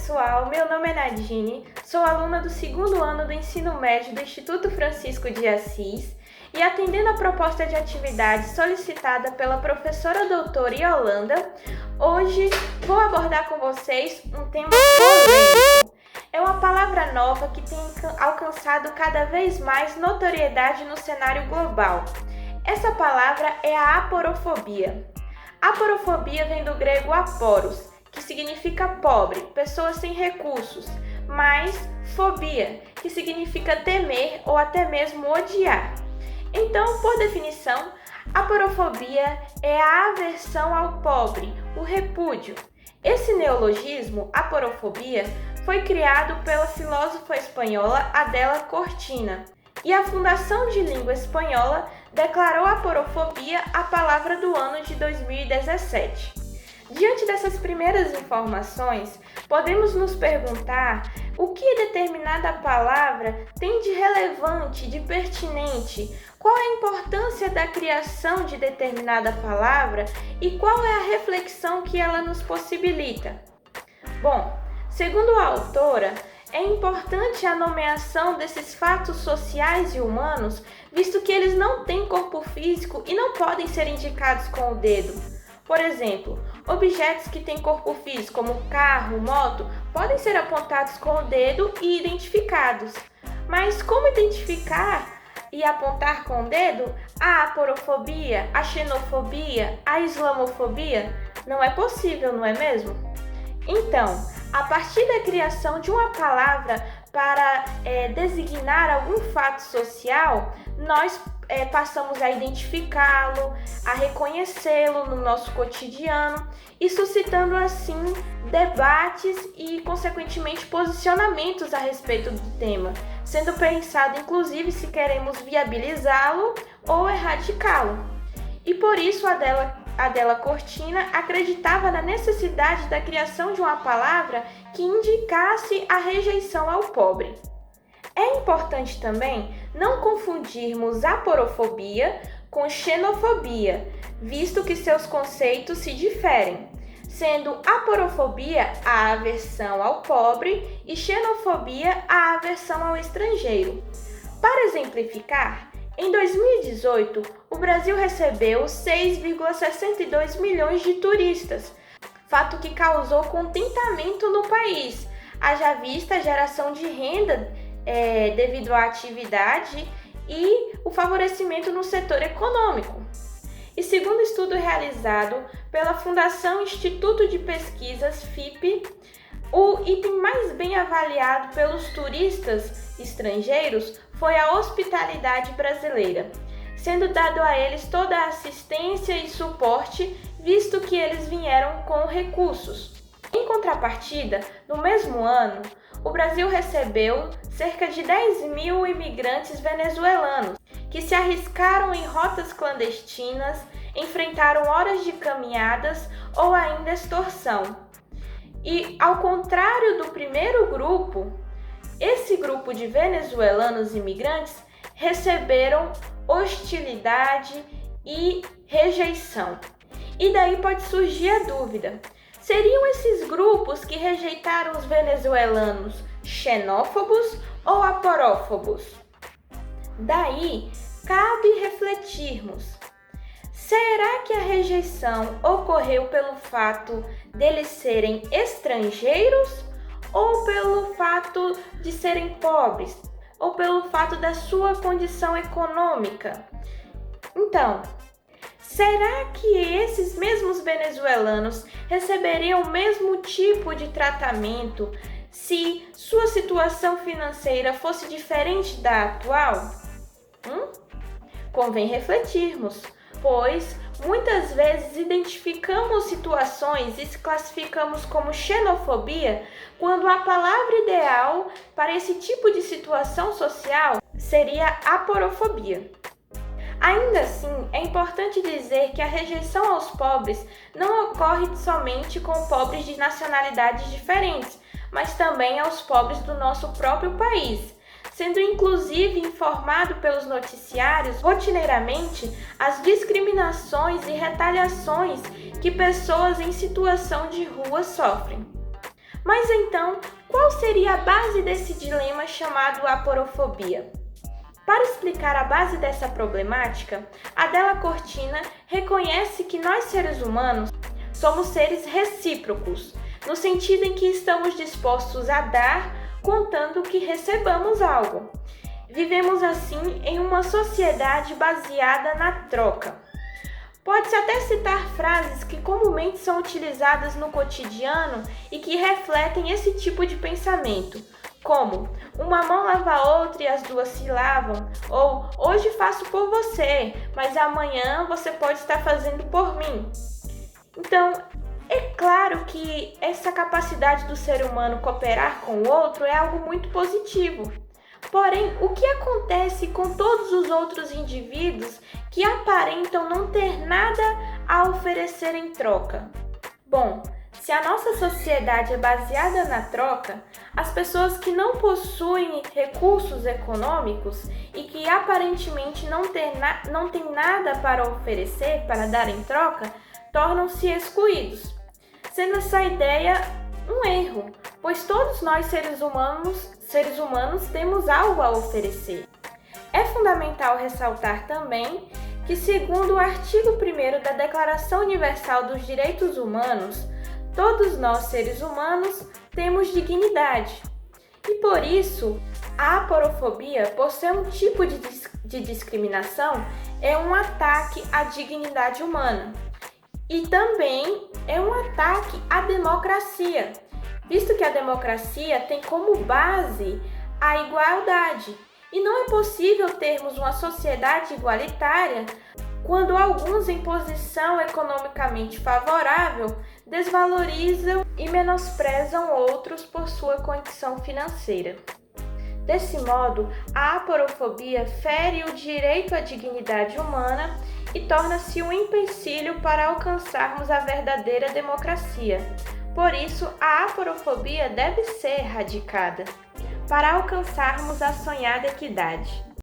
pessoal, meu nome é Nadine, sou aluna do segundo ano do ensino médio do Instituto Francisco de Assis e, atendendo a proposta de atividade solicitada pela professora doutora Yolanda, hoje vou abordar com vocês um tema polêmico. É uma palavra nova que tem alcançado cada vez mais notoriedade no cenário global. Essa palavra é a aporofobia. Aporofobia vem do grego aporos, que significa pobre, pessoa sem recursos, mais fobia, que significa temer ou até mesmo odiar. Então, por definição, aporofobia é a aversão ao pobre, o repúdio. Esse neologismo, aporofobia, foi criado pela filósofa espanhola Adela Cortina, e a Fundação de Língua Espanhola declarou aporofobia a palavra do ano de 2017. Diante dessas primeiras informações, podemos nos perguntar o que determinada palavra tem de relevante, de pertinente, qual é a importância da criação de determinada palavra e qual é a reflexão que ela nos possibilita. Bom, segundo a autora, é importante a nomeação desses fatos sociais e humanos, visto que eles não têm corpo físico e não podem ser indicados com o dedo. Por exemplo, objetos que têm corpo físico, como carro, moto, podem ser apontados com o dedo e identificados. Mas como identificar e apontar com o dedo a aporofobia, a xenofobia, a islamofobia? Não é possível, não é mesmo? Então, a partir da criação de uma palavra para designar algum fato social, nós passamos a identificá-lo, a reconhecê-lo no nosso cotidiano e suscitando assim debates e, consequentemente, posicionamentos a respeito do tema, sendo pensado inclusive se queremos viabilizá-lo ou erradicá-lo. E por isso Adela Cortina acreditava na necessidade da criação de uma palavra que indicasse a rejeição ao pobre. É importante também não confundirmos aporofobia com xenofobia, visto que seus conceitos se diferem, sendo aporofobia a aversão ao pobre e xenofobia a aversão ao estrangeiro. Para exemplificar, em 2018, o Brasil recebeu 6,62 milhões de turistas, fato que causou contentamento no país, haja vista a geração de renda devido à atividade e o favorecimento no setor econômico. E segundo estudo realizado pela Fundação Instituto de Pesquisas, FIPE, o item mais bem avaliado pelos turistas estrangeiros foi a hospitalidade brasileira, sendo dado a eles toda a assistência e suporte, visto que eles vieram com recursos. Em contrapartida, no mesmo ano, o Brasil recebeu cerca de 10 mil imigrantes venezuelanos, que se arriscaram em rotas clandestinas, enfrentaram horas de caminhadas ou ainda extorsão. E, ao contrário do primeiro grupo, esse grupo de venezuelanos imigrantes receberam hostilidade e rejeição. E daí pode surgir a dúvida: seriam esses grupos que rejeitaram os venezuelanos xenófobos ou aporófobos? Daí, cabe refletirmos: será que a rejeição ocorreu pelo fato deles serem estrangeiros ou pelo fato de serem pobres, ou pelo fato da sua condição econômica? Então, será que esses mesmos venezuelanos receberiam o mesmo tipo de tratamento se sua situação financeira fosse diferente da atual? Convém refletirmos, pois muitas vezes identificamos situações e se classificamos como xenofobia quando a palavra ideal para esse tipo de situação social seria aporofobia. Ainda assim, é importante dizer que a rejeição aos pobres não ocorre somente com pobres de nacionalidades diferentes, mas também aos pobres do nosso próprio país, sendo inclusive informado pelos noticiários rotineiramente as discriminações e retaliações que pessoas em situação de rua sofrem. Mas então, qual seria a base desse dilema chamado aporofobia? Para explicar a base dessa problemática, Adela Cortina reconhece que nós seres humanos somos seres recíprocos, no sentido em que estamos dispostos a dar, contando que recebamos algo. Vivemos assim em uma sociedade baseada na troca. Pode-se até citar frases que comumente são utilizadas no cotidiano e que refletem esse tipo de pensamento, como uma mão lava a outra e as duas se lavam, ou hoje faço por você, mas amanhã você pode estar fazendo por mim. Então, é claro que essa capacidade do ser humano cooperar com o outro é algo muito positivo. Porém, o que acontece com todos os outros indivíduos que aparentam não ter nada a oferecer em troca? Bom, se a nossa sociedade é baseada na troca, as pessoas que não possuem recursos econômicos e que aparentemente não têm nada para oferecer, para dar em troca, tornam-se excluídos, sendo essa ideia um erro, pois todos nós seres humanos temos algo a oferecer. É fundamental ressaltar também que, segundo o artigo 1º da Declaração Universal dos Direitos Humanos, todos nós seres humanos temos dignidade. E por isso, a aporofobia, por ser um tipo de discriminação, é um ataque à dignidade humana. E também é um ataque à democracia, visto que a democracia tem como base a igualdade. E não é possível termos uma sociedade igualitária quando alguns em posição economicamente favorável desvalorizam e menosprezam outros por sua condição financeira. Desse modo, a aporofobia fere o direito à dignidade humana e torna-se um empecilho para alcançarmos a verdadeira democracia. Por isso, a aporofobia deve ser erradicada para alcançarmos a sonhada equidade.